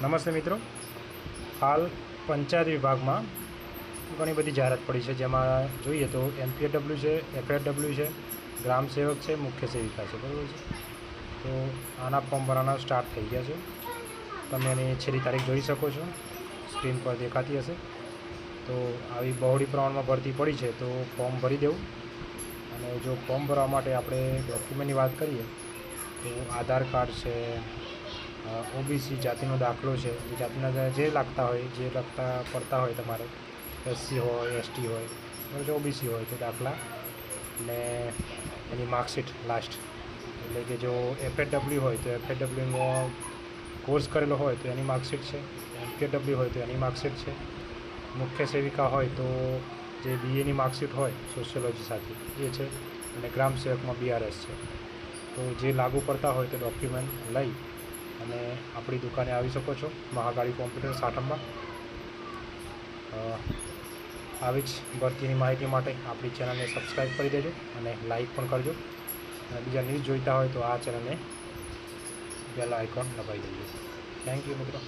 નમસ્તે મિત્રો, હાલ પંચાયત વિભાગમાં ઘણી બધી જાહેરાત પડી છે, જેમાં જોઈએ તો MPW છે, FFW છે, ગ્રામ સેવક છે, મુખ્ય સેવિકા છે, બરાબર છે. તો આના ફોર્મ ભરવાના સ્ટાર્ટ થઈ ગયા છે. તમે એની છેલ્લી તારીખ જોઈ શકો છો, સ્ક્રીન પર દેખાતી હશે. તો આવી બહોળી પ્રમાણમાં ભરતી પડી છે, તો ફોર્મ ભરી દેવું. અને જો ફોર્મ ભરવા માટે આપણે ડોક્યુમેન્ટની વાત કરીએ તો આધાર કાર્ડ છે, OBC જાતિનો દાખલો છે, એ જાતિના જે લાગતા હોય, જે લગતા પડતા હોય, તમારે SC હોય, ST હોય, બરાબર, OBC હોય તો દાખલા, ને એની માર્કશીટ લાસ્ટ. એટલે કે જો FFW હોય તો FFWમાં કોર્સ કરેલો હોય તો એની માર્કશીટ છે, MPW હોય તો એની માર્કશીટ છે, મુખ્ય સેવિકા હોય તો જે BAની માર્કશીટ હોય સોશિયોલોજી સાથે એ છે, અને ગ્રામ સેવકમાં BRS છે. તો જે લાગુ પડતા હોય તે ડોક્યુમેન્ટ લઈ અને આપણી દુકાને આવી શકો છો, મહાકાળી કોમ્પ્યુટર સાટમમાં. આવી જ ભરતીની માહિતી માટે આપણી ચેનલને સબસ્ક્રાઈબ કરી દેજો અને લાઈક પણ કરજો. અને બીજા ન્યૂઝ જોઈતા હોય તો આ ચેનલને બેલ આઇકોન દબાવી દેજો. થેન્ક યુ મિત્રો.